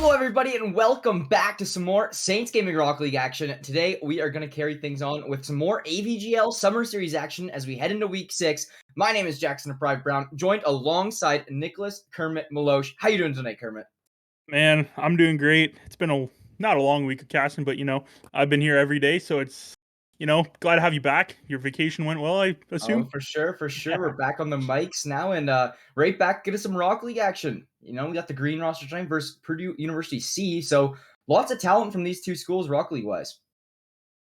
Hello, everybody, and welcome back to some more Saints Gaming Rock League action. Today, we are going to carry things on with some more AVGL Summer Series action as we head into Week 6. My name is Jackson Pride Brown, joined alongside Nicholas Kermit Maloche. How you doing tonight, Kermit? Man, I'm doing great. It's been not a long week of casting, but I've been here every day, so it's glad to have you back. Your vacation went well, I Oh, assume. for sure, for sure. We're back on the mics now and right back into some Rock League action. We got the green roster tonight versus Purdue University C, so lots of talent from these two schools Rock League-wise.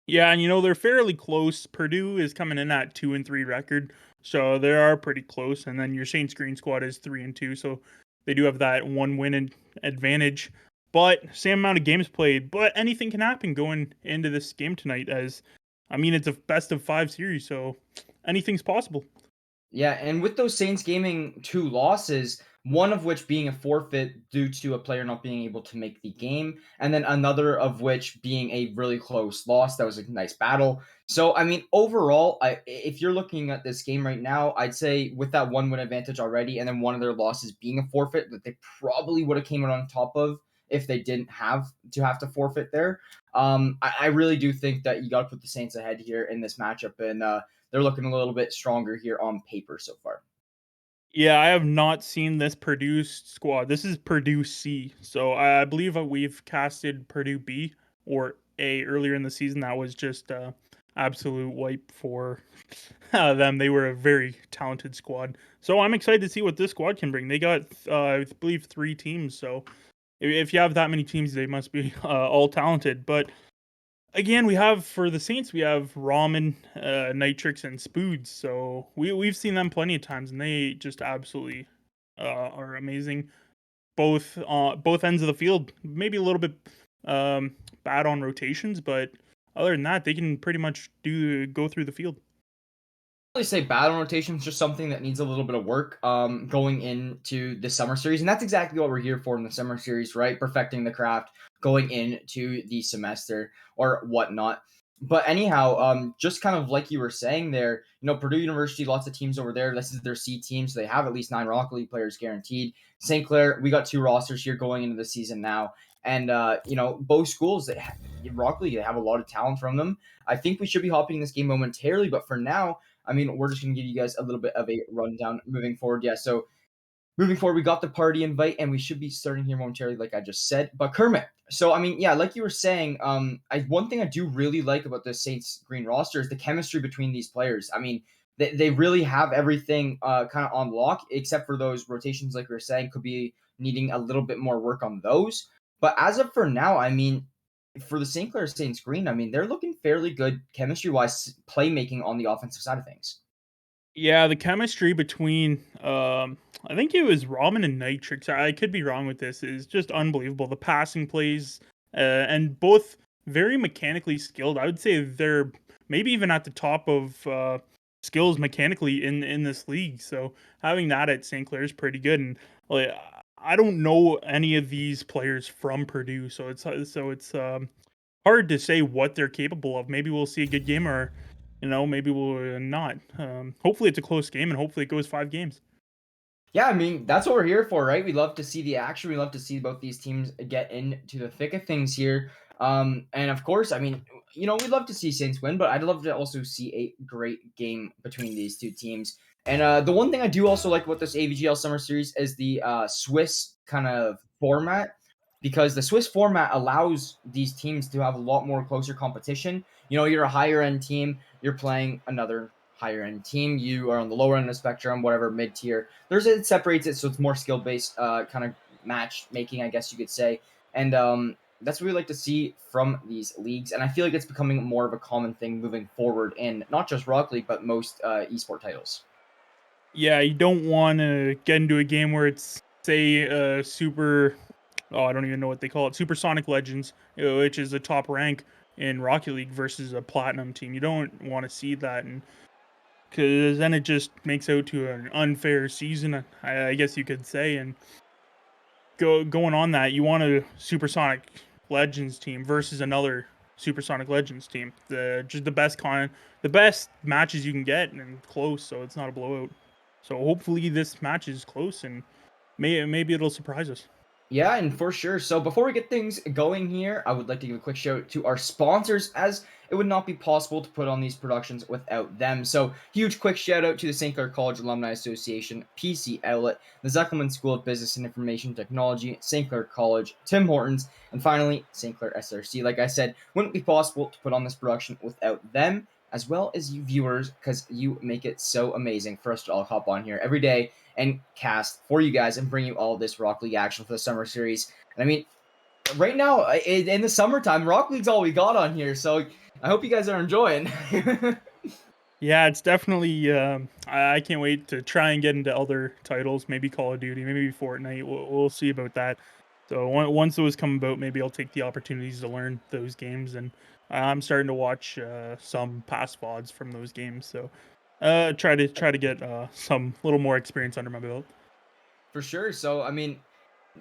Yeah, and they're fairly close. Purdue is coming in at 2-3 record, so they are pretty close. And then your Saints Green squad is 3-2, so they do have that one win advantage. But same amount of games played. But anything can happen going into this game tonight. It's a best of 5 series, so anything's possible. Yeah, and with those Saints gaming 2 losses, one of which being a forfeit due to a player not being able to make the game, and then another of which being a really close loss. That was a nice battle. So, overall, if you're looking at this game right now, I'd say with that one win advantage already, and then one of their losses being a forfeit that they probably would have came out on top of if they didn't have to forfeit there. I really do think that you got to put the Saints ahead here in this matchup, and they're looking a little bit stronger here on paper so far. Yeah, I have not seen this Purdue squad. This is Purdue C. So I believe we've casted Purdue B or A earlier in the season. That was just absolute wipe for them. They were a very talented squad. So I'm excited to see what this squad can bring. They got, I believe, 3 teams. So if you have that many teams, they must be all talented. But again, we have for the Saints, we have Ramen, Nitrix, and Spoods. So we've seen them plenty of times, and they just absolutely are amazing. Both ends of the field, maybe a little bit bad on rotations, but other than that, they can pretty much go through the field. Really say battle rotation is just something that needs a little bit of work going into the summer series, and that's exactly what we're here for in the summer series, right? Perfecting the craft going into the semester or whatnot. But anyhow, just kind of like you were saying there, Purdue University, lots of teams over there. This is their C team, so they have at least 9 Rocket League players guaranteed. St. Clair, we got 2 rosters here going into the season now, and both schools that Rocket League, they have a lot of talent from them. I think we should be hopping this game momentarily, but for now, we're just going to give you guys a little bit of a rundown moving forward. Yeah, so moving forward, we got the party invite, and we should be starting here momentarily, like I just said. But Kermit, so yeah, like you were saying, one thing I do really like about the Saints Green roster is the chemistry between these players. They really have everything kind of on lock, except for those rotations, like we were saying, could be needing a little bit more work on those. But as of for now, for the St. Clair Saints Green, they're looking fairly good chemistry wise, playmaking on the offensive side of things. Yeah, the chemistry between I think it was Ramen and Nitrix. I could be wrong with this. Is just unbelievable. The passing plays and both very mechanically skilled. I would say they're maybe even at the top of skills mechanically in this league. So having that at St. Clair is pretty good. And like, I don't know any of these players from Purdue, so it's hard to say what they're capable of. Maybe we'll see a good game, or maybe we'll not. Hopefully, it's a close game, and hopefully, it goes 5 games. Yeah, that's what we're here for, right? We love to see the action. We love to see both these teams get into the thick of things here. And of course, we'd love to see Saints win, but I'd love to also see a great game between these two teams. And the one thing I do also like about this AVGL Summer Series is the Swiss kind of format, because the Swiss format allows these teams to have a lot more closer competition. You're a higher end team, you're playing another higher end team, you are on the lower end of the spectrum, whatever, mid tier. It separates it, so it's more skill based kind of match making, I guess you could say. And that's what we like to see from these leagues, and I feel like it's becoming more of a common thing moving forward in not just Rock League but most esport titles. Yeah, you don't want to get into a game where it's say super. Oh, I don't even know what they call it. Supersonic Legends, which is a top rank in Rocket League versus a platinum team. You don't want to see that, and because then it just makes out to an unfair season, I guess you could say. And going on that, you want a Supersonic Legends team versus another Supersonic Legends team. The best matches you can get and close, so it's not a blowout. So hopefully this match is close and maybe it'll surprise us. Yeah, and for sure. So before we get things going here, I would like to give a quick shout out to our sponsors, as it would not be possible to put on these productions without them. So huge quick shout out to the St. Clair College Alumni Association, PC Outlet, the Zuckelman School of Business and Information Technology, St. Clair College, Tim Hortons, and finally St. Clair SRC. Like I said, wouldn't be possible to put on this production without them, as well as you viewers, because you make it so amazing for us to all hop on here every day and cast for you guys and bring you all this Rock League action for the summer series. And I mean, right now in the summertime, Rock League's all we got on here. So I hope you guys are enjoying. Yeah, it's definitely. I can't wait to try and get into other titles. Maybe Call of Duty, maybe Fortnite. We'll see about that. So once those come about, maybe I'll take the opportunities to learn those games. And I'm starting to watch some past VODs from those games. So try to get some little more experience under my belt. For sure. So I mean,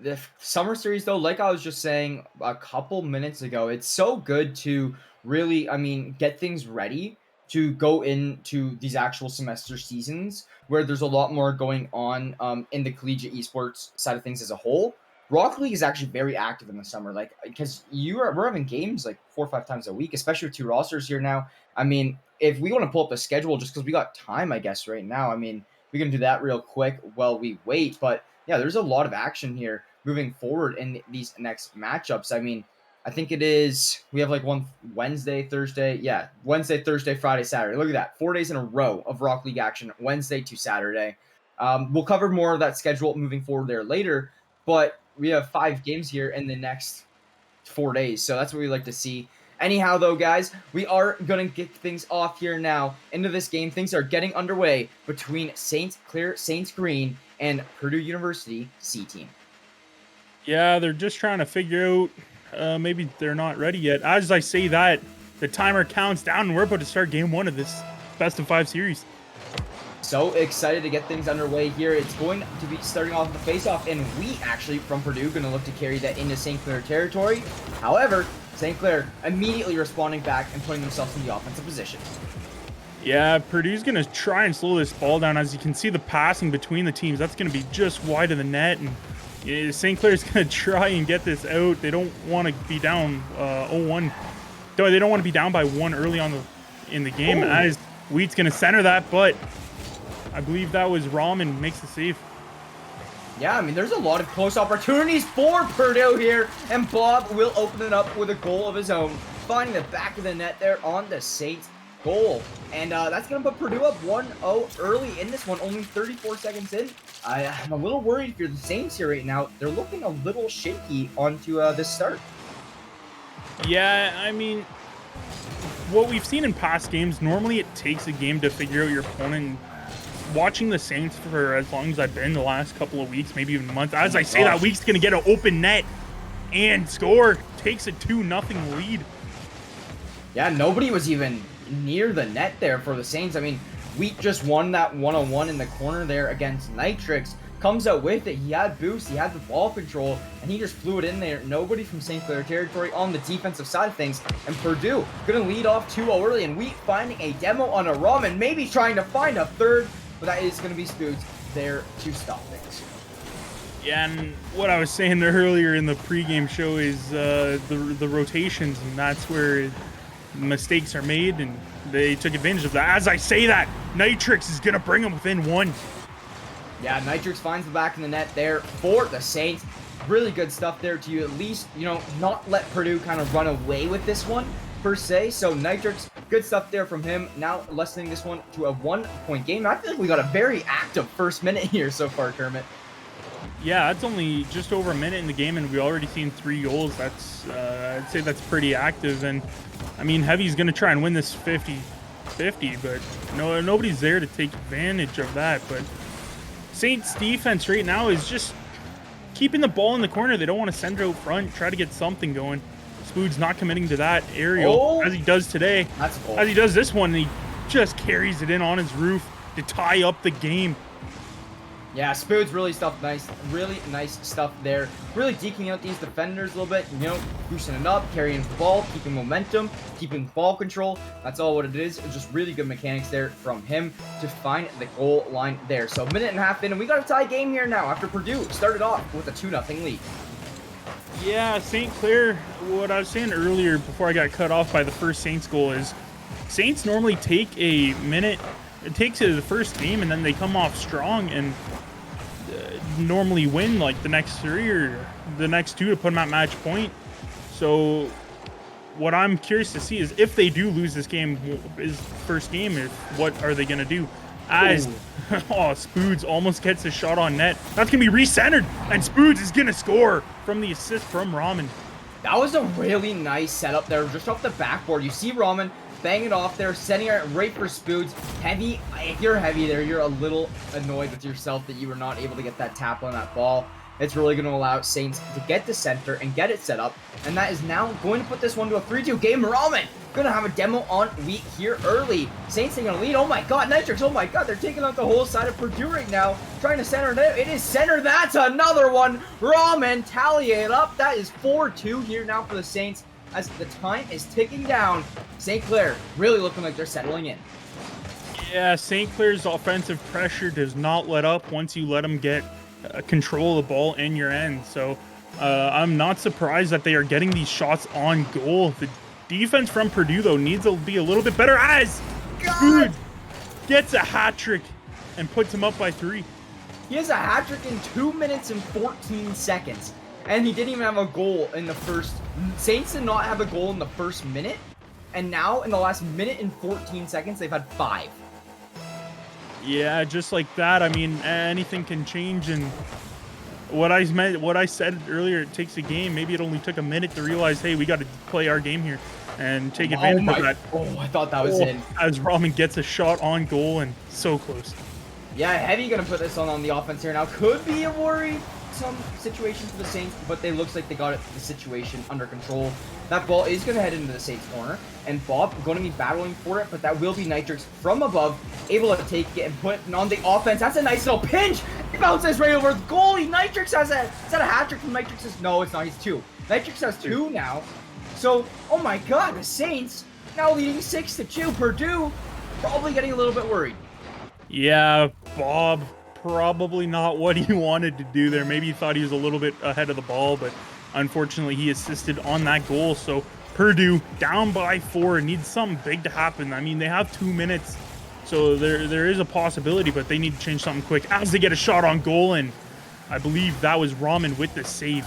the summer series though, like I was just saying a couple minutes ago, it's so good to really, I mean, get things ready to go into these actual semester seasons where there's a lot more going on in the collegiate esports side of things as a whole. Rock League is actually very active in the summer, like because we're having games like 4 or 5 times a week, especially with two rosters here now. I mean, if we want to pull up the schedule just because we got time, I guess right now. I mean, we can do that real quick while we wait, but yeah, there's a lot of action here moving forward in these next matchups. I mean, I think it is, we have like one Wednesday, Thursday. Yeah, Wednesday, Thursday, Friday, Saturday. Look at that. 4 days in a row of Rock League action, Wednesday to Saturday. We'll cover more of that schedule moving forward there later, but we have 5 games here in the next 4 days. So that's what we like to see. Anyhow, though, guys, we are going to get things off here now into this game. Things are getting underway between St. Clair Saints Green and Purdue University C team. Yeah, they're just trying to figure out. Maybe they're not ready yet. As I say that, the timer counts down, and we're about to start game one of this best of 5 series. So excited to get things underway here. It's going to be starting off the face-off, and we actually, from Purdue, going to look to carry that into St. Clair territory. However, St. Clair immediately responding back and putting themselves in the offensive position. Yeah, Purdue's going to try and slow this ball down. As you can see, the passing between the teams, that's going to be just wide of the net, and St. Clair's going to try and get this out. They don't want to be down 0-1. They don't want to be down by 1 early on in the game. Ooh. As Wheat's going to center that, but I believe that was Rahman makes the save. Yeah, I mean, there's a lot of close opportunities for Purdue here, and Bob will open it up with a goal of his own, finding the back of the net there on the Saints goal. And that's going to put Purdue up 1-0 early in this one, only 34 seconds in. I'm a little worried if you're the Saints here right now. They're looking a little shaky onto this start. Yeah, I mean, what we've seen in past games, normally it takes a game to figure out your opponent. Watching the Saints for as long as I've been, the last couple of weeks, maybe even months, as I say that, Week's going to get an open net and score, takes a 2-0 lead. Yeah, nobody was even near the net there for the Saints. I mean, Wheat just won that 1-on-1 in the corner there against Nitrix. Comes out with it. He had boost. He had the ball control, and he just flew it in there. Nobody from St. Clair territory on the defensive side of things. And Purdue going to lead off 2-0 early, and Wheat finding a demo on a Ramen, maybe trying to find a third, but that is going to be Spoods there to stop things. Yeah, and what I was saying earlier in the pregame show is the rotations, and that's where mistakes are made, and they took advantage of that. As I say that, Nitrix is going to bring them within 1. Yeah, Nitrix finds the back of the net there for the Saints. Really good stuff there to at least, not let Purdue kind of run away with this one, per se. So Nitrix, good stuff there from him. Now lessening this one to a 1-point game. I feel like we got a very active first minute here so far, Kermit. Yeah, it's only just over a minute in the game, and we already seen 3 goals. That's I'd say that's pretty active. And I mean, Heavy's going to try and win this 50-50, but nobody's there to take advantage of that. But Saints defense right now is just keeping the ball in the corner. They don't want to send it out front, try to get something going. Spood's not committing to that aerial as he does today. That's cool. As he does this one, and he just carries it in on his roof to tie up the game. Yeah, Spood's really nice stuff there. Really deking out these defenders a little bit, boosting it up, carrying the ball, keeping momentum, keeping ball control. That's all what it is. It's just really good mechanics there from him to find the goal line there. So 1.5 minutes in, and we got a tie game here now after Purdue started off with a 2-0 lead. Yeah, St. Clair, what I was saying earlier before I got cut off by the first Saints goal is Saints normally take a minute, it takes it to the first game, and then they come off strong and normally win like the next 3 or the next 2 to put them at match point. So what I'm curious to see is if they do lose this game, is first game, what are they going to do? As Spoods almost gets a shot on net. That's going to be recentered, and Spoods is going to score from the assist from Ramen. That was a really nice setup there, just off the backboard. You see Ramen bang it off there, sending it right for Spoods. Heavy, if you're heavy there, you're a little annoyed with yourself that you were not able to get that tap on that ball. It's really going to allow Saints to get to center and get it set up, and that is now going to put this one to a 3-2 game. Ramen going to have a demo on Wheat here early. Saints taking a lead. Oh my god, Nitrix, oh my god, they're taking out the whole side of Purdue right now, trying to center it. It is center. That's another one. Ramen tally it up. That is 4-2 here now for the Saints as the time is ticking down. St. Clair really looking like they're settling in. Yeah, St. Clair's offensive pressure does not let up once you let them get control of the ball in your end. So I'm not surprised that they are getting these shots on goal. The defense from Purdue, though, needs to be a little bit better as Food gets a hat trick and puts him up by 3. He has a hat trick in 2 minutes and 14 seconds. And he didn't even have a goal in the first. Saints did not have a goal in the first minute. And now, in the last minute and 14 seconds, they've had 5. Yeah, just like that. I mean, anything can change. And what I said earlier, it takes a game. Maybe it only took a minute to realize, hey, we got to play our game here and take advantage of that. Oh, I thought that was in. As Ramen gets a shot on goal and so close. Yeah, Heavy gonna put this on the offense here now. Could be a worry some situation for the Saints, but they looks like they got the situation under control. That ball is going to head into the Saints corner, and Bob going to be battling for it, but that will be Nitrix from above, able to take it and put it on the offense. That's a nice little pinch. It bounces right over the goalie. Nitrix has a, is that a hat trick from Nitrix? No, it's not. He's 2. Nitrix has 2 now. So, oh my god, the Saints now leading 6-2. Purdue probably getting a little bit worried. Yeah, Bob, probably not what he wanted to do there. Maybe he thought he was a little bit ahead of the ball, but unfortunately he assisted on that goal. So Purdue down by 4, needs something big to happen. I mean, they have 2 minutes, so there is a possibility, but they need to change something quick as they get a shot on goal, and I believe that was Ramen with the save.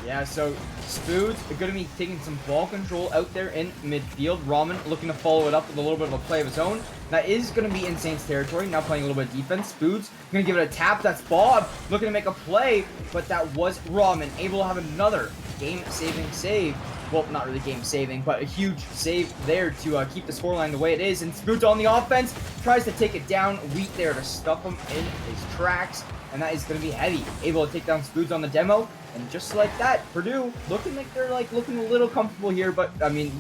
Yeah, so Spoods are going to be taking some ball control out there in midfield. Ramen looking to follow it up with a little bit of a play of his own. That is going to be in Saints territory, now playing a little bit of defense. Spoods going to give it a tap. That's Bob looking to make a play, but that was Ramen able to have another game-saving save. Well, not really game-saving, but a huge save there to keep the scoreline the way it is. And Spoods on the offense tries to take it down. Wheat there to stuff him in his tracks. And that is going to be Heavy, able to take down Spoods on the demo. And just like that, Purdue looking like they're looking a little comfortable here, but I mean,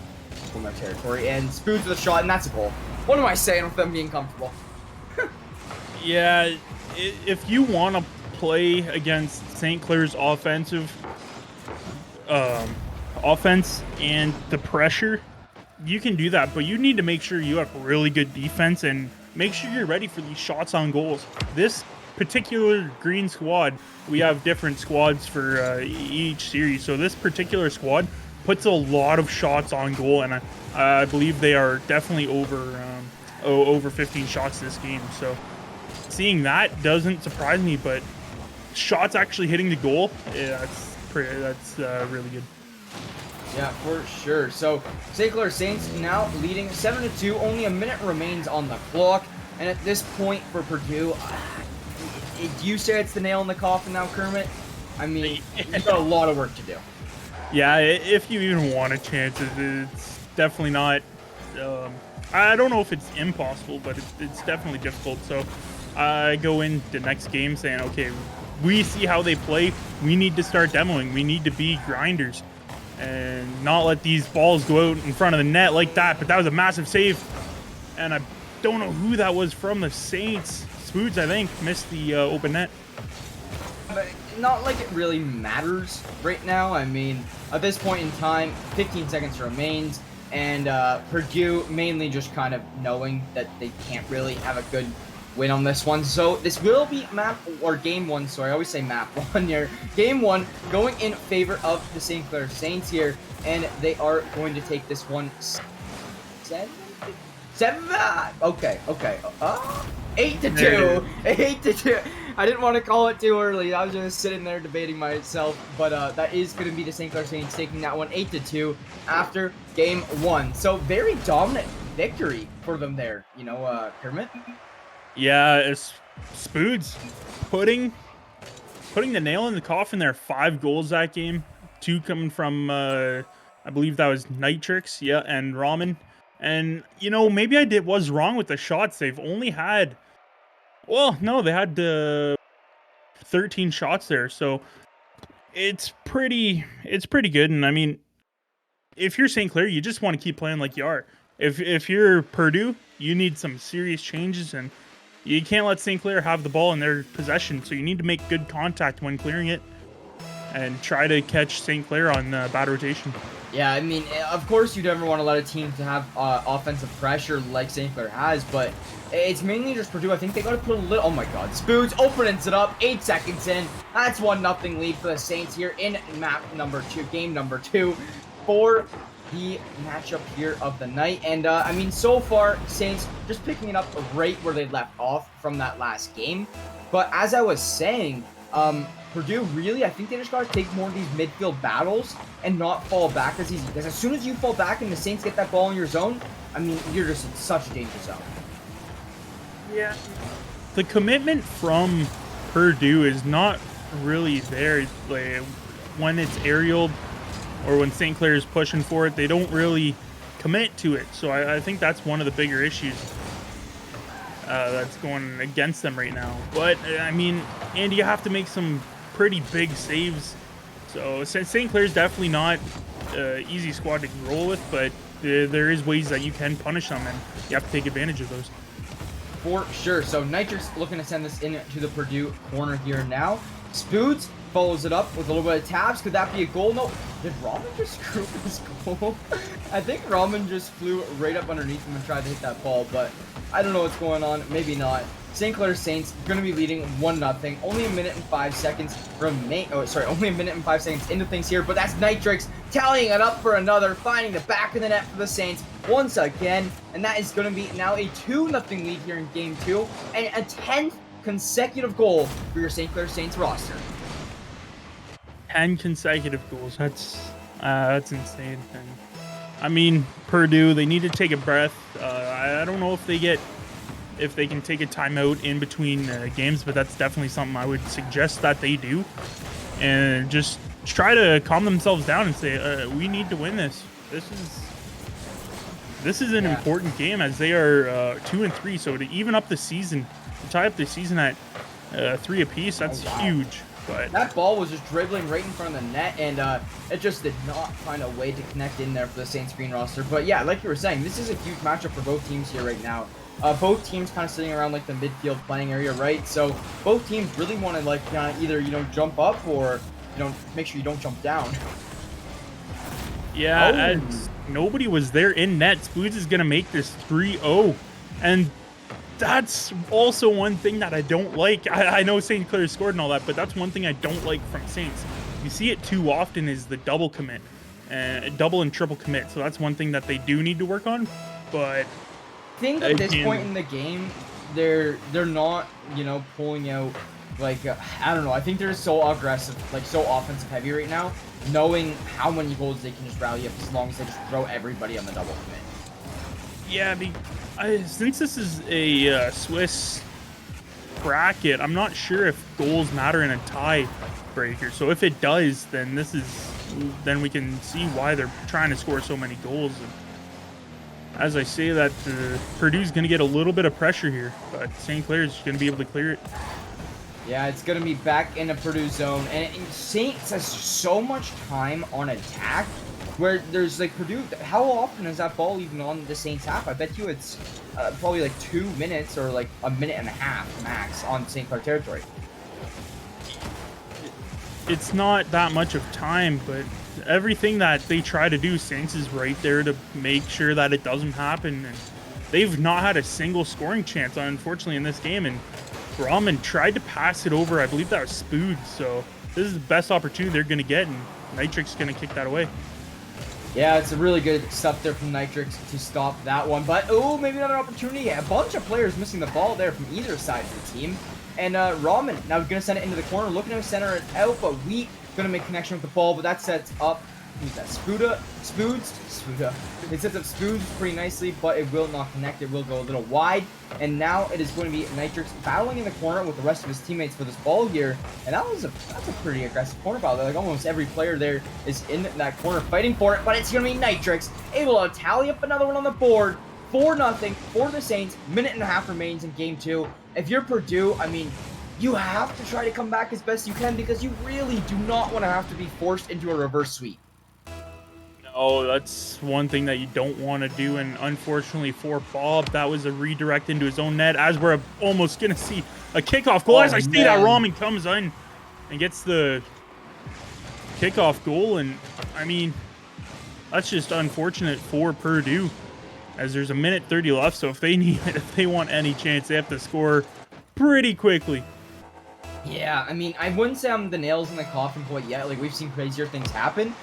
from their territory. And Spoods with a shot, and that's a goal. What am I saying with them being comfortable? Yeah, if you want to play against St. Clair's offense and the pressure, you can do that, but you need to make sure you have really good defense and make sure you're ready for these shots on goals. This particular green squad, we have different squads for each series, so this particular squad puts a lot of shots on goal, and I believe they are definitely over 15 shots this game. So seeing that doesn't surprise me, but shots actually hitting the goal, yeah, that's really good. Yeah, for sure. So St. Clair Saints now leading 7-2. Only a minute remains on the clock, and at this point for Purdue, do you say it's the nail in the coffin now, Kermit? I mean, you've got a lot of work to do. Yeah, if you even want a chance, it's definitely not. I don't know if it's impossible, but it's definitely difficult. So I go into the next game saying, okay, we see how they play. We need to start demoing. We need to be grinders and not let these balls go out in front of the net like that. But that was a massive save, and I don't know who that was from the Saints. Spoods, I think, missed the open net. But not like it really matters right now. I mean, at this point in time, 15 seconds remains, and Purdue mainly just kind of knowing that they can't really have a good win on this one. So this will be map or game one. Sorry, I always say map one here. Game one going in favor of the St. Clair Saints here, and they are going to take this one 7. Okay. 8-2. 8-2. I didn't want to call it too early. I was just sitting there debating myself, but that is going to be the St. Clair Saints taking that one 8-2 after game one. So very dominant victory for them there. You know, Kermit. Yeah, it's Spoods putting the nail in the coffin there. 5 goals that game, 2 coming from I believe that was Nitrix, yeah, and Ramen. And you know, maybe I was wrong with the shots. They've only had, well, no, they had 13 shots there, so it's pretty good. And I mean, if you're St. Clair, you just want to keep playing like you are. If you're Purdue, you need some serious changes, and you can't let St. Clair have the ball in their possession, so you need to make good contact when clearing it and try to catch St. Clair on bad rotation. Yeah, I mean, of course you'd never want to let a team to have offensive pressure like St. Clair has, but it's mainly just Purdue. I think they got to put a little... Oh my god, Spoods opens it up, 8 seconds in. That's 1-0 lead for the Saints here in map number 2, game number 2 for the matchup here of the night. And I mean, so far, Saints just picking it up right where they left off from that last game. But as I was saying, Purdue really, I think they just got to take more of these midfield battles and not fall back as easy. Because as soon as you fall back and the Saints get that ball in your zone, I mean, you're just in such a danger zone. Yeah. The commitment from Purdue is not really there. Like, when it's aerial or when St. Clair is pushing for it, they don't really commit to it. So I think that's one of the bigger issues that's going against them right now. But, I mean, Andy, you have to make some pretty big saves. So St. Clair's definitely not an easy squad to roll with, but there is ways that you can punish them, and you have to take advantage of those. For sure. So Nitrix looking to send this into the Purdue corner here now. Spoods follows it up with a little bit of taps. Could that be a goal? No. Did Ramen just screw this goal? I think Ramen just flew right up underneath him and tried to hit that ball, but I don't know what's going on. Maybe not. St. Clair Saints going to be leading 1-0. Only a minute and 5 seconds remain. Oh, sorry, only a minute and 5 seconds into things here. But that's Nitrix tallying it up for another, finding the back of the net for the Saints once again. And that is going to be now a 2-0 lead here in Game 2, and a 10th consecutive goal for your St. Clair Saints roster. 10 consecutive goals. That's insane. And I mean, Purdue, they need to take a breath. I don't know if they can take a timeout in between games, but that's definitely something I would suggest that they do, and just try to calm themselves down and say, we need to win this. This is an important game, as they are 2-3. So to even up the season, to tie up the season at 3 apiece, that's huge. But that ball was just dribbling right in front of the net, and it just did not find a way to connect in there for the Saints green roster. But yeah, like you were saying, this is a huge matchup for both teams here right now. Both teams kind of sitting around like the midfield playing area, right? So both teams really want to like either, you know, jump up or, you know, make sure you don't jump down. Yeah, as nobody was there in net, Spoods is gonna make this 3-0, and that's also one thing that I don't like. I know St. Clair scored and all that, but that's one thing I don't like from Saints. You see it too often is the double commit, double and triple commit. So that's one thing that they do need to work on. But I think at this point in the game, they're not, you know, pulling out like I don't know. I think they're so aggressive, like so offensive heavy right now, knowing how many goals they can just rally up as long as they just throw everybody on the double commit. Yeah, since this is a Swiss bracket, I'm not sure if goals matter in a tie breaker. So if it does, then then we can see why they're trying to score so many goals. And as I say that, Purdue's going to get a little bit of pressure here, but St. Clair's going to be able to clear it. Yeah, it's going to be back in a Purdue zone, and Saints has so much time on attack. Where there's like Purdue, how often is that ball even on the Saints half? I bet you it's probably like 2 minutes or like a minute and a half max on St. Clair territory. It's not that much of time, but everything that they try to do, Saints is right there to make sure that it doesn't happen. And they've not had a single scoring chance, unfortunately, in this game. And Ramen tried to pass it over. I believe that was Spood. So this is the best opportunity they're going to get, and Nitric's going to kick that away. Yeah, it's a really good stuff there from Nitrix to stop that one. But, oh, maybe another opportunity. A bunch of players missing the ball there from either side of the team. And Ramen now going to send it into the corner, looking to center it out, but Wheat going to make connection with the ball, but that sets up, who's that, Spuda. It sets up Spoods pretty nicely, but it will not connect. It will go a little wide, and now it is going to be Nitrix battling in the corner with the rest of his teammates for this ball here, and that's a pretty aggressive corner battle. Like, almost every player there is in that corner fighting for it, but it's going to be Nitrix able to tally up another one on the board. 4-0 for the Saints. Minute and a half remains in game 2. If you're Purdue, I mean, you have to try to come back as best you can because you really do not want to have to be forced into a reverse sweep. No, that's one thing that you don't want to do. And unfortunately for Bob, that was a redirect into his own net, as we're almost going to see a kickoff goal. As I see that Ramen comes in and gets the kickoff goal. And I mean, that's just unfortunate for Purdue, as there's a minute 30 left. So if they want any chance, they have to score pretty quickly. Yeah, I mean, I wouldn't say I'm the nails in the coffin quite yet. Like, we've seen crazier things happen,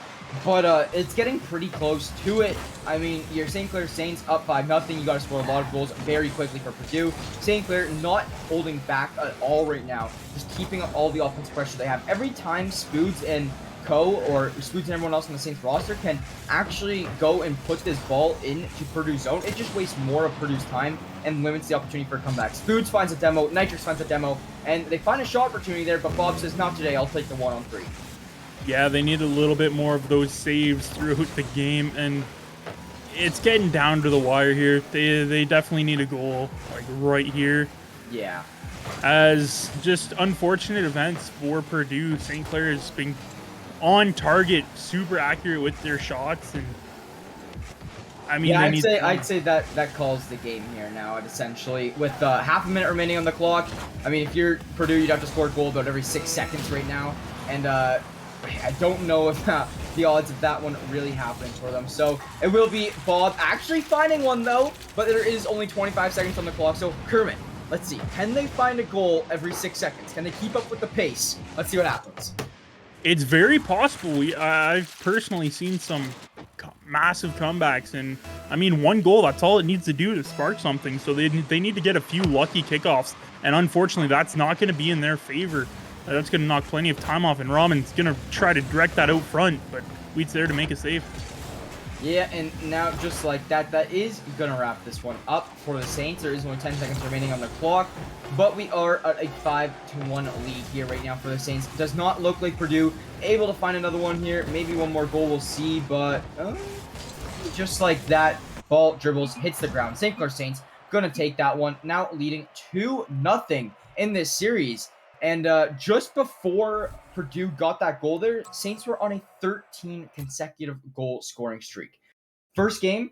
but it's getting pretty close to it. I mean, your St. Clair Saints up 5-0. You got to score a lot of goals very quickly for Purdue. St. Clair not holding back at all right now, just keeping up all the offensive pressure they have. Every time Spoods and or Spoods and everyone else on the Saints roster can actually go and put this ball into Purdue's zone, it just wastes more of Purdue's time and limits the opportunity for a comeback. Spoods finds a demo, Nitrix finds a demo, and they find a shot opportunity there, but Bob says, not today, I'll take the 1-on-3. Yeah, they need a little bit more of those saves throughout the game, and it's getting down to the wire here. They definitely need a goal, like, right here. Yeah. As just unfortunate events for Purdue, St. Clair has been on target, super accurate with their shots, and I mean, yeah, I'd say that calls the game here now. Essentially, with half a minute remaining on the clock. I mean, if you're Purdue, you'd have to score a goal about every 6 seconds right now, and I don't know if the odds of that one really happening for them. So it will be Bob actually finding one though, but there is only 25 seconds on the clock. So Kermit, let's see, can they find a goal every 6 seconds? Can they keep up with the pace? Let's see what happens. It's very possible. I've personally seen some massive comebacks, and I mean, one goal, that's all it needs to do to spark something. So they need to get a few lucky kickoffs, and unfortunately that's not going to be in their favor. That's going to knock plenty of time off, and Ramen's going to try to direct that out front, but Wheat's there to make a save. Yeah, and now just like that, that is going to wrap this one up for the Saints. There is only 10 seconds remaining on the clock, but we are at a 5-1 lead here right now for the Saints. Does not look like Purdue able to find another one here. Maybe one more goal we'll see, but just like that, ball dribbles, hits the ground. St. Clair Saints going to take that one, now leading 2-0 in this series. And just before Purdue got that goal there, Saints were on a 13 consecutive goal scoring streak. First game,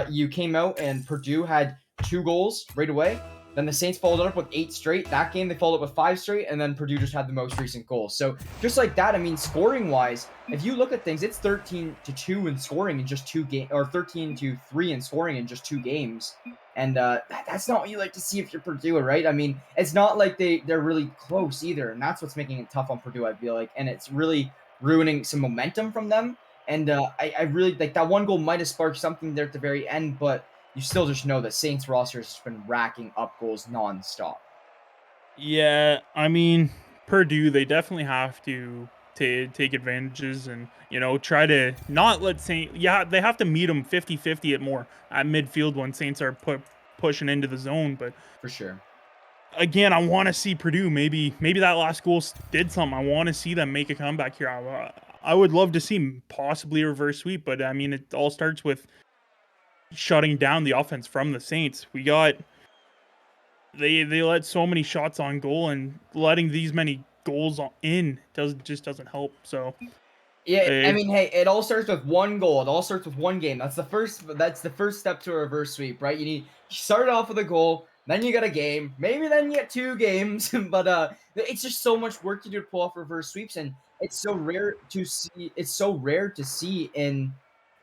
you came out and Purdue had 2 goals right away. Then the Saints followed it up with 8 straight. That game, they followed up with 5 straight, and then Purdue just had the most recent goals. So just like that, I mean, scoring-wise, if you look at things, it's 13-2 in scoring in just 2 games, or 13-3 in scoring in just 2 games. And that's not what you like to see if you're Purdue, right? I mean, it's not like they're really close either, and that's what's making it tough on Purdue, I feel like. And it's really ruining some momentum from them. And I really, like, that one goal might have sparked something there at the very end, but you still just know that Saints roster has been racking up goals nonstop. Yeah, I mean, Purdue, they definitely have to take advantages and, you know, try to not let Saint. Yeah, they have to meet them 50-50 at midfield when Saints are pushing into the zone. But For sure. again, I want to see Purdue. Maybe that last goal did something. I want to see them make a comeback here. I would love to see possibly a reverse sweep, but I mean, it all starts with shutting down the offense from the Saints. We got they let so many shots on goal, and letting these many goals in doesn't help. So Yeah, I mean, hey, it all starts with one goal. It all starts with one game. That's the first step to a reverse sweep, right? You start off with a goal, then you get a game, maybe then you get 2 games, but it's just so much work to do to pull off reverse sweeps, and it's so rare to see in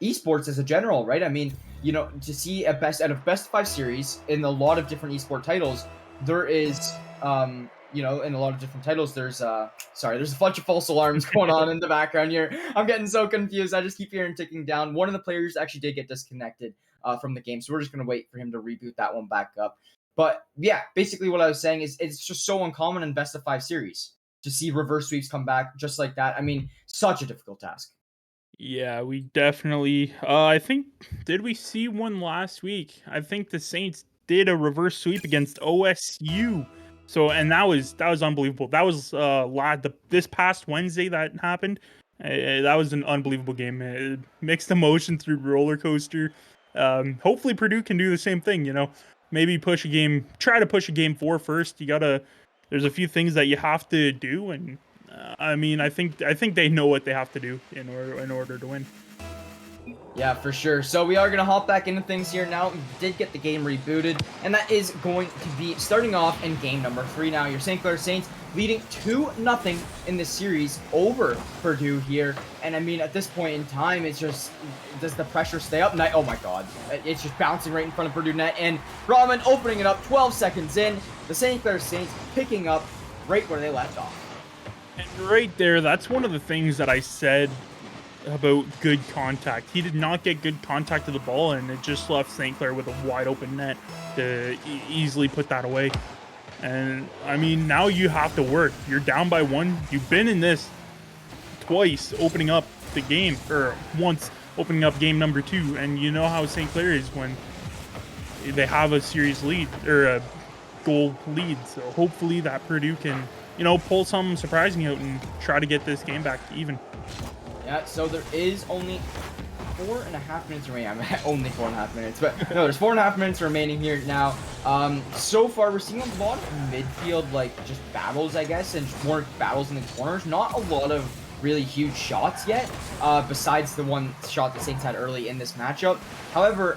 esports as a general, right? I mean, to see a best out of best 5 series in a lot of different esport titles, there is in a lot of different titles, there's sorry, there's a bunch of false alarms going on in the background here. I'm getting so confused. I just keep hearing ticking down. One of the players actually did get disconnected from the game, so we're just gonna wait for him to reboot that one back up. But yeah, basically what I was saying is it's just so uncommon in best of 5 series to see reverse sweeps come back just like that. I mean, such a difficult task. Yeah, we definitely. I think did we see one last week? I think the Saints did a reverse sweep against OSU. So and that was unbelievable. That was this past Wednesday that happened. That was an unbelievable game. Mixed emotion through roller coaster. Hopefully Purdue can do the same thing. Maybe try to push a game 4 first. There's a few things that you have to do, and I mean, I think they know what they have to do in order to win. Yeah, for sure. So we are going to hop back into things here now. We did get the game rebooted, and that is going to be starting off in game number 3 now. Your St. Clair Saints leading 2-0 in this series over Purdue here. And I mean, at this point in time, it's just, does the pressure stay up? Oh my God. It's just bouncing right in front of Purdue net, and Rahman opening it up 12 seconds in. The St. Clair Saints picking up right where they left off. And right there, that's one of the things that I said about good contact. He did not get good contact to the ball, and it just left St. Clair with a wide open net to easily put that away. And I mean, now you have to work. You're down by 1. You've been in this twice, opening up the game, or once opening up game number 2, and you know how St. Clair is when they have a series lead or a goal lead. So hopefully that Purdue can pull something surprising out and try to get this game back even. Yeah, so there is only 4.5 minutes remaining. I'm only 4.5 minutes, but no, there's 4.5 minutes remaining here now. So far we're seeing a lot of midfield, just battles, I guess, and just more battles in the corners. Not a lot of really huge shots yet, besides the one shot the Saints had early in this matchup. However,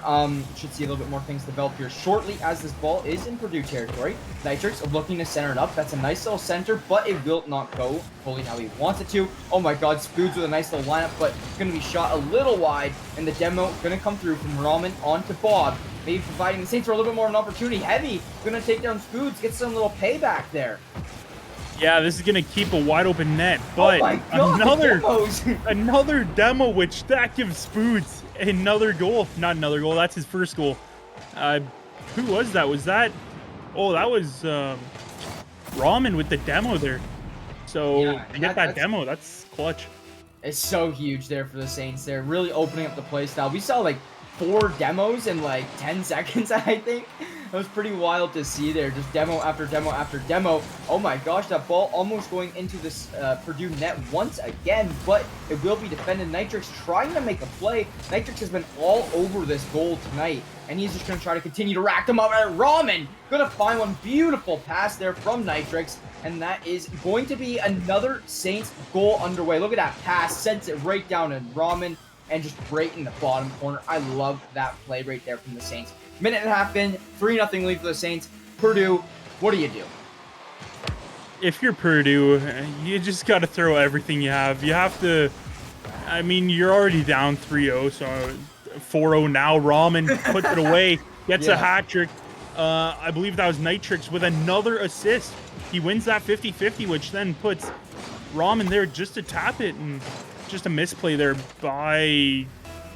should see a little bit more things develop here shortly as this ball is in Purdue territory. Nitrix looking to center it up. That's a nice little center, but it will not go fully how he wants it to. Oh my God, Spoods with a nice little lineup, but it's going to be shot a little wide, and the demo going to come through from Rahman onto Bob, maybe providing the Saints for a little bit more of an opportunity. Heavy going to take down Spoods, get some little payback there. Yeah, this is gonna keep a wide open net, but another demo, which that gives Spoods another goal. Not another goal. That's his first goal. Who was that? Oh, that was Rahman with the demo there. So Yeah, get that demo. That's clutch. It's so huge there for the Saints. They're really opening up the play style. We saw 4 demos in 10 seconds, I think. It was pretty wild to see there. Just demo after demo after demo. Oh my gosh, that ball almost going into this Purdue net once again, but it will be defended. Nitrix trying to make a play. Nitrix has been all over this goal tonight, and he's just going to try to continue to rack them up. And Rahman going to find one beautiful pass there from Nitrix, and that is going to be another Saints goal underway. Look at that pass. Sends it right down to Rahman, and just right in the bottom corner. I love that play right there from the Saints. Minute and a half in, 3-0 lead for the Saints. Purdue, what do you do? If you're Purdue, you just got to throw everything you have. You have to, I mean, you're already down 3-0, so 4-0 now. Rahman puts it away, gets a hat trick. I believe that was Nitrix with another assist. He wins that 50-50, which then puts Rahman there just to tap it, and just a misplay there by,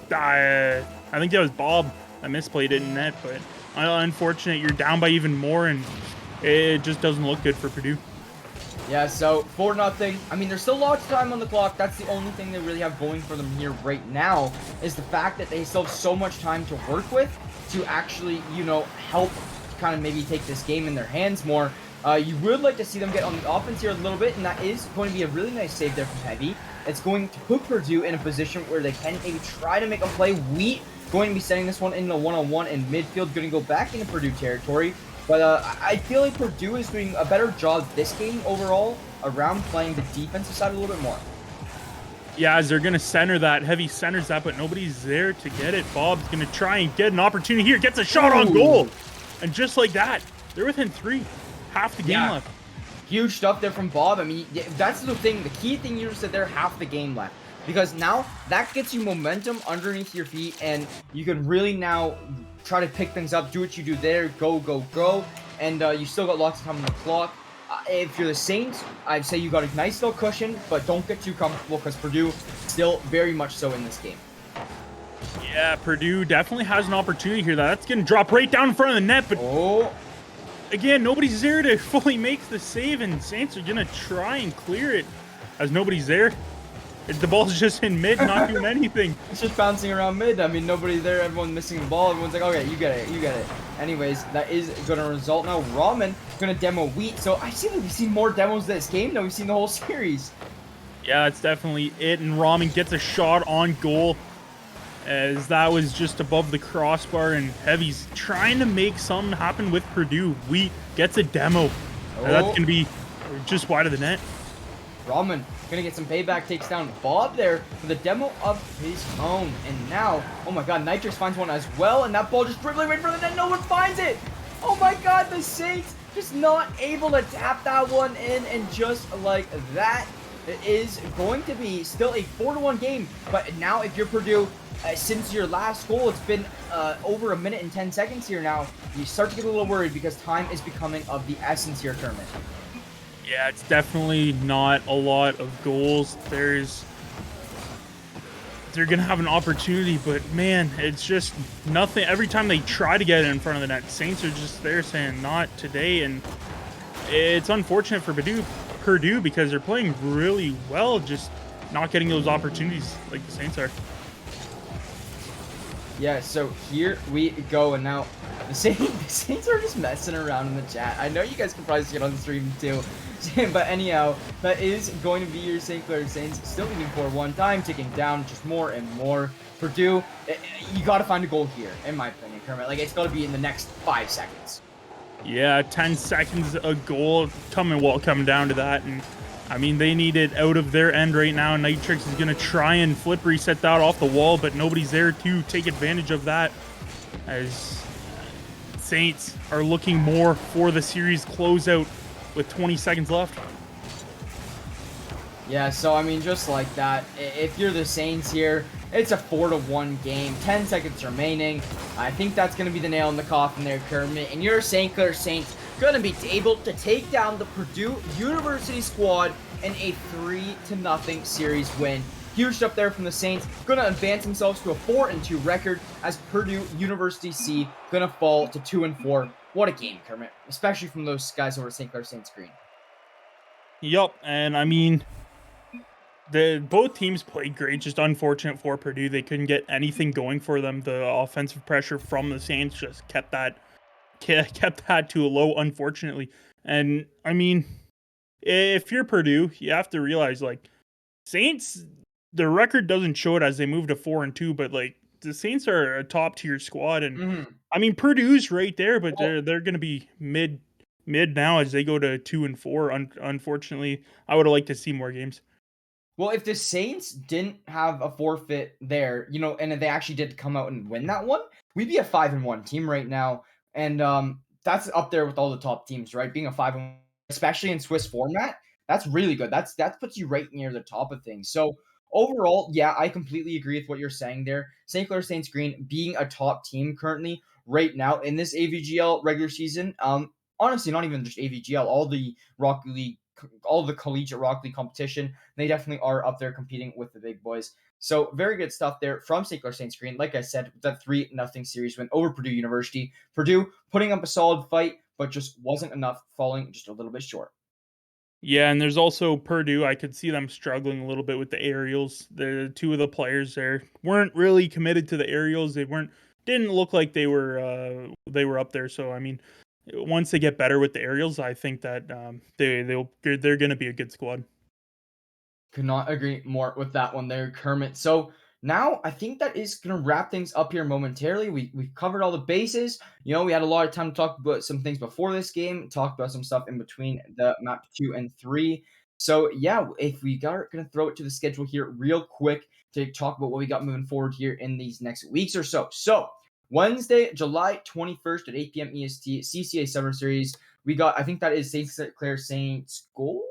I think that was Bob. I misplayed it in net, but unfortunate. You're down by even more, and it just doesn't look good for Purdue. Yeah, so 4-0. I mean, there's still lots of time on the clock. That's the only thing they really have going for them here right now, is the fact that they still have so much time to work with to actually, help kind of maybe take this game in their hands more. You would like to see them get on the offense here a little bit, and that is going to be a really nice save there from Heavy. It's going to put Purdue in a position where they can maybe try to make a play. Wheat going to be setting this one into one-on-one in midfield, going to go back into Purdue territory. But I feel like Purdue is doing a better job this game overall around playing the defensive side a little bit more. Yeah, as they're going to center that. Heavy centers that, but nobody's there to get it. Bob's going to try and get an opportunity here. Gets a shot on goal. And just like that, they're within 3. Half the game left. Huge stuff there from Bob. I mean, that's the thing. The key thing you said there, half the game left. because now that gets you momentum underneath your feet, and you can really now try to pick things up, do what you do there, go, go, go, and you still got lots of time on the clock. If you're the Saints, I'd say you got a nice little cushion, but don't get too comfortable because Purdue still very much so in this game. Yeah, Purdue definitely has an opportunity here. That's going to drop right down in front of the net, but again, nobody's there to fully make the save, and Saints are going to try and clear it as nobody's there. The ball's just in mid, not doing anything. It's just bouncing around mid. I mean, nobody's there. Everyone's missing the ball. Everyone's like, okay, you get it. You get it. Anyways, that is going to result. Now, Ramen going to demo Wheat. So I see that we've seen more demos this game than we've seen the whole series. Yeah, that's definitely it. And Ramen gets a shot on goal as that was just above the crossbar. And Heavy's trying to make something happen with Purdue. Wheat gets a demo. That's going to be just wide of the net. Ramen gonna get some payback, takes down Bob there with a demo of his own. And now, oh my god, Nitrix finds one as well, and that ball just dribbling right in front of the net. No one finds it. Oh my god, the Saints just not able to tap that one in, and just like that, it is going to be still a 4-1 game. But now if you're Purdue, since your last goal, it's been over 1 minute and 10 seconds here now, you start to get a little worried because time is becoming of the essence here, Kermit. Yeah, it's definitely not a lot of goals. They're gonna have an opportunity, but man, it's just nothing. Every time they try to get it in front of the net, Saints are just there saying not today, and it's unfortunate for Purdue because they're playing really well, just not getting those opportunities like the Saints are. Yeah, so here we go, and now the Saints are just messing around in the chat. I know you guys can probably see it on the stream too, but anyhow, that is going to be your St. Clair Saints still leading 4-1, time ticking down just more and more. Purdue, you got to find a goal here, in my opinion, Kermit. Like, it's got to be in the next 5 seconds. Yeah, 10 seconds a goal coming down to that, and I mean, they need it out of their end right now. Nitrix is going to try and flip reset that off the wall, but nobody's there to take advantage of that, as Saints are looking more for the series closeout with 20 seconds left. Yeah, so I mean, just like that, if you're the Saints here, it's a 4-1 game, 10 seconds remaining. I think that's going to be the nail in the coffin there, Kermit. And your St. Clair Saints going to be able to take down the Purdue University squad in a 3-0 series win. Huge stuff there from the Saints. Going to advance themselves to a 4-2 record as Purdue University C going to fall to 2-4. What a game, Kermit, especially from those guys over at St. Clair Saints Green. Yup, and I mean, both teams played great. Just unfortunate for Purdue, they couldn't get anything going for them. The offensive pressure from the Saints just kept that to a low, unfortunately. And I mean, if you're Purdue, you have to realize, like, Saints, the record doesn't show it as they move to 4-2, but like the Saints are a top tier squad, and I mean, Purdue's right there, but they're going to be mid now as they go to 2-4. Unfortunately, I would have liked to see more games. Well, if the Saints didn't have a forfeit there, you know, and they actually did come out and win that one, we'd be a 5-1 team right now. And that's up there with all the top teams, right? Being a 5-1, especially in Swiss format, that's really good. That puts you right near the top of things. So overall, yeah, I completely agree with what you're saying there. St. Clair Saints Green being a top team currently right now in this AVGL regular season. Honestly, not even just AVGL, all the Rocket League, all the collegiate Rocket League competition. They definitely are up there competing with the big boys. So very good stuff there from St. Clair Saints Green. Like I said, that 3-0 series win over Purdue University. Purdue putting up a solid fight, but just wasn't enough, falling just a little bit short. Yeah, and there's also Purdue. I could see them struggling a little bit with the aerials. The two of the players there weren't really committed to the aerials. Didn't look like they were up there. So I mean, once they get better with the aerials, I think that they're going to be a good squad. Could not agree more with that one there, Kermit. So now I think that is going to wrap things up here momentarily. We've covered all the bases. You know, we had a lot of time to talk about some things before this game, talked about some stuff in between the map 2 and 3. So yeah, if we are going to throw it to the schedule here real quick to talk about what we got moving forward here in these next weeks or so. So Wednesday, July 21st at 8 p.m. EST, CCA Summer Series. We got, I think that is St. Clair Saints Gold.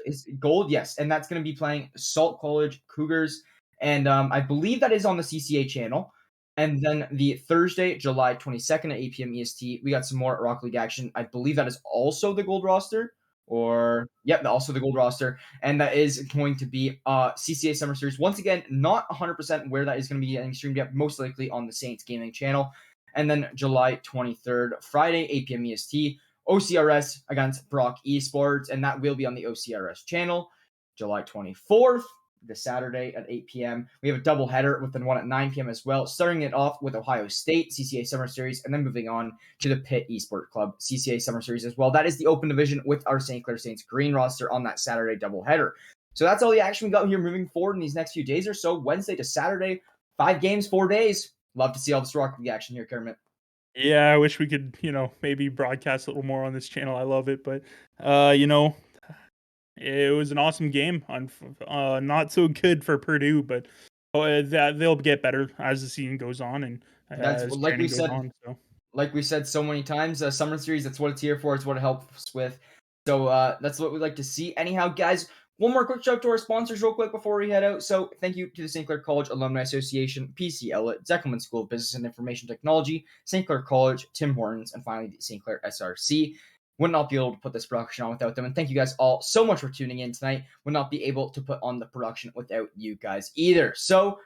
is gold, yes, and that's going to be playing Salt College Cougars, and I believe that is on the CCA channel. And then the Thursday, July 22nd at 8 p.m. EST, we got some more Rock League action. I believe that is also the gold roster, or yep, also the gold roster, and that is going to be CCA Summer Series. Once again, not 100% where that is going to be getting streamed yet, most likely on the Saints Gaming channel. And then July 23rd, Friday, 8 p.m. EST, OCRS against Brock Esports, and that will be on the OCRS channel. July 24th, the Saturday at 8 p.m. We have a doubleheader with the one at 9 p.m. as well, starting it off with Ohio State CCA Summer Series, and then moving on to the Pitt Esports Club CCA Summer Series as well. That is the open division with our St. Clair Saints green roster on that Saturday doubleheader. So that's all the action we got here moving forward in these next few days or so. Wednesday to Saturday, 5 games, 4 days. Love to see all this Rock League action here, Kermit. Yeah, I wish we could, maybe broadcast a little more on this channel. I love it, but it was an awesome game. Not so good for Purdue, but that they'll get better as the season goes on and That's as like we training goes said. on. So Like we said so many times, Summer Series, that's what it's here for. It's what it helps with. So that's what we'd like to see. Anyhow, guys, one more quick shout out to our sponsors real quick before we head out. So thank you to the St. Clair College Alumni Association, PC Elliott, Zeckelman School of Business and Information Technology, St. Clair College, Tim Hortons, and finally the St. Clair SRC. Would not be able to put this production on without them. And thank you guys all so much for tuning in tonight. Would not be able to put on the production without you guys either. So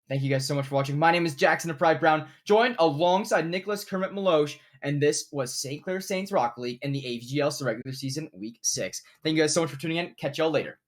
thank you guys so much for watching. My name is Jackson of Pride Brown, joined alongside Nicholas Kermit Maloche, and this was St. Clair Saints Rock League in the AVGL regular season week 6. Thank you guys so much for tuning in. Catch y'all later.